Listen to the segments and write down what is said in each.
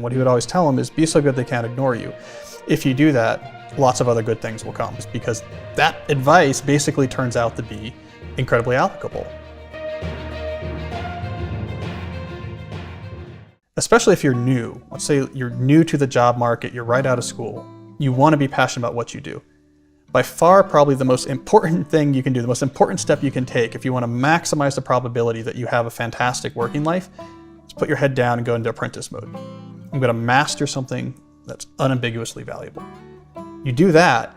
What he would always tell them is be so good they can't ignore you. If you do that, lots of other good things will come, because that advice basically turns out to be incredibly applicable. Especially if you're new. Let's say you're new to the job market, you're right out of school. You want to be passionate about what you do. By far, probably the most important thing you can do, the most important step you can take if you want to maximize the probability that you have a fantastic working life, is put your head down and go into apprentice mode. I'm going to master something that's unambiguously valuable. You do that,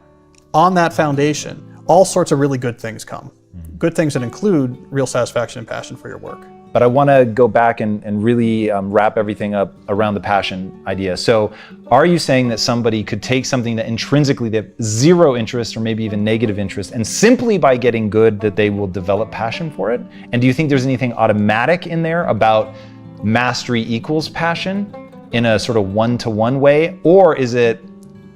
on that foundation, all sorts of really good things come. Good things that include real satisfaction and passion for your work. But I want to go back and really wrap everything up around the passion idea. So are you saying that somebody could take something that intrinsically they have zero interest or maybe even negative interest, and simply by getting good that they will develop passion for it? And do you think there's anything automatic in there about mastery equals passion in a sort of one-to-one way? Or is it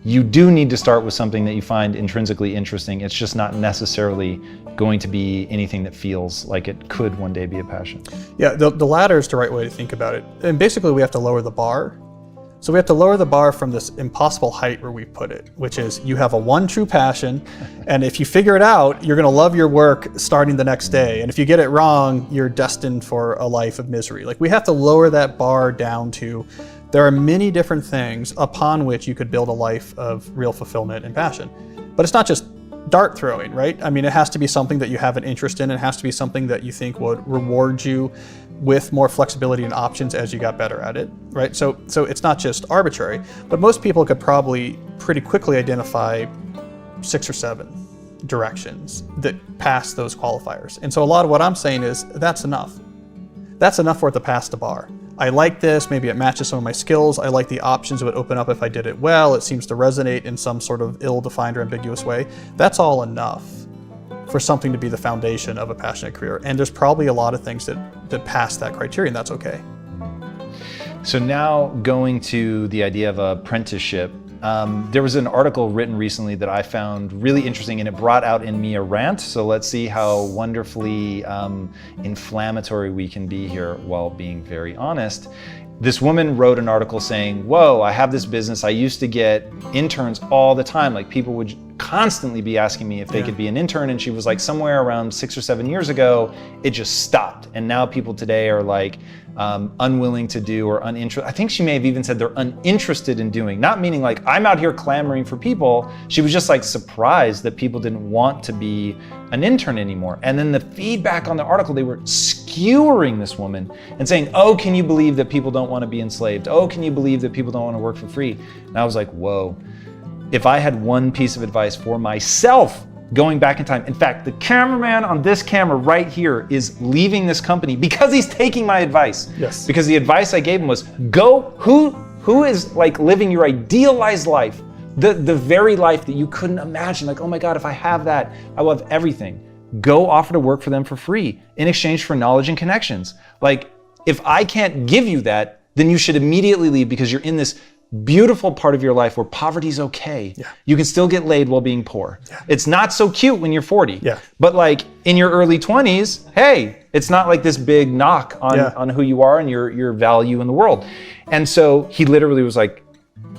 you do need to start with something that you find intrinsically interesting, it's just not necessarily going to be anything that feels like it could one day be a passion? Yeah, the latter is the right way to think about it. And basically we have to lower the bar. So we have to lower the bar from this impossible height where we put it, which is you have a one true passion, and if you figure it out, you're gonna love your work starting the next day. And if you get it wrong, you're destined for a life of misery. Like, we have to lower that bar down to, there are many different things upon which you could build a life of real fulfillment and passion. But it's not just dart throwing, right? I mean, it has to be something that you have an interest in. It has to be something that you think would reward you with more flexibility and options as you got better at it, right? So it's not just arbitrary, but most people could probably pretty quickly identify 6 or 7 directions that pass those qualifiers. And so a lot of what I'm saying is that's enough. That's enough for it to pass the bar. I like this, maybe it matches some of my skills. I like the options it would open up if I did it well. It seems to resonate in some sort of ill-defined or ambiguous way. That's all enough for something to be the foundation of a passionate career. And there's probably a lot of things that pass that criteria, and that's okay. So now going to the idea of apprenticeship, there was an article written recently that I found really interesting, and it brought out in me a rant. So let's see how wonderfully inflammatory we can be here while being very honest. This woman wrote an article saying, whoa, I have this business. I used to get interns all the time. Like, people would constantly be asking me if they could be an intern. And she was like, somewhere around 6 or 7 years ago, it just stopped. And now people today are like unwilling to do, or uninterested. I think she may have even said they're uninterested in doing, not meaning like I'm out here clamoring for people. She was just like surprised that people didn't want to be an intern anymore. And then the feedback on the article, they were skewering this woman and saying, oh, can you believe that people don't want to be enslaved? Oh, can you believe that people don't want to work for free? And I was like, whoa. If I had one piece of advice for myself going back in time, in fact, the cameraman on this camera right here is leaving this company because he's taking my advice. Yes. Because the advice I gave him was, go, who is like living your idealized life, the very life that you couldn't imagine, like, oh my God, if I have that, I will have everything. Go offer to work for them for free in exchange for knowledge and connections. Like, if I can't give you that, then you should immediately leave, because you're in this beautiful part of your life where poverty's okay. Yeah. You can still get laid while being poor. Yeah. It's not so cute when you're 40. Yeah. But like in your early 20s, hey, it's not like this big knock on who you are and your value in the world. And so he literally was like,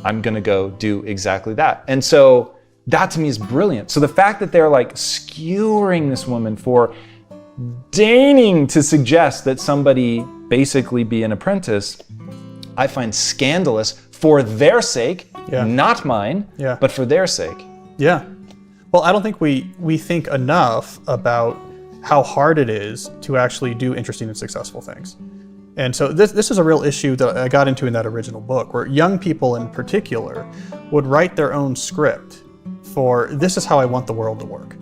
I'm gonna go do exactly that. And so that to me is brilliant. So the fact that they're like skewering this woman for deigning to suggest that somebody basically be an apprentice, I find scandalous for their sake, not mine, but for their sake. Yeah. Well, I don't think we think enough about how hard it is to actually do interesting and successful things. And so this is a real issue that I got into in that original book, where young people in particular would write their own script for, this is how I want the world to work.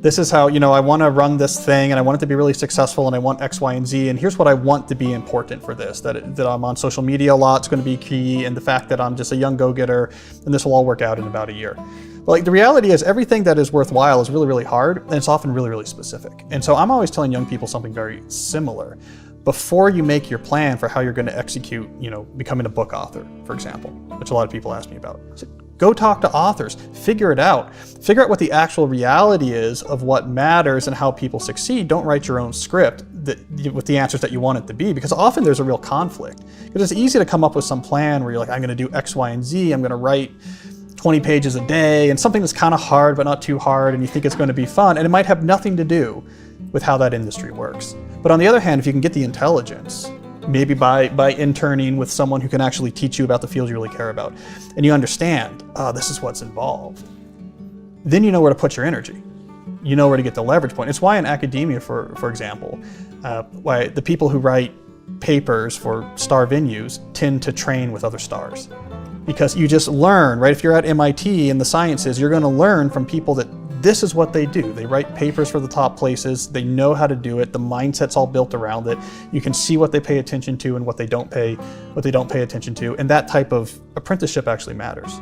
This is how, I want to run this thing and I want it to be really successful and I want X, Y, and Z. And here's what I want to be important for this, that I'm on social media a lot is going to be key. And the fact that I'm just a young go-getter and this will all work out in about a year. But like, the reality is everything that is worthwhile is really, really hard. And it's often really, really specific. And so I'm always telling young people something very similar. Before you make your plan for how you're going to execute, becoming a book author, for example, which a lot of people ask me about. Go talk to authors, figure it out. Figure out what the actual reality is of what matters and how people succeed. Don't write your own script. with the answers that you want it to be, because often there's a real conflict. Because it's easy to come up with some plan where you're like, I'm going to do X, Y, and Z. I'm going to write 20 pages a day, and something that's kind of hard but not too hard, and you think it's going to be fun, and it might have nothing to do with how that industry works. But on the other hand, if you can get the intelligence, maybe by interning with someone who can actually teach you about the field you really care about, and you understand, this is what's involved, then you know where to put your energy. You know where to get the leverage point. It's why in academia, for example, why the people who write papers for star venues tend to train with other stars. Because you just learn, right? If you're at MIT in the sciences, you're going to learn from people that this is what they do. They write papers for the top places. They know how to do it. The mindset's all built around it. You can see what they pay attention to and what they don't pay attention to. And that type of apprenticeship actually matters.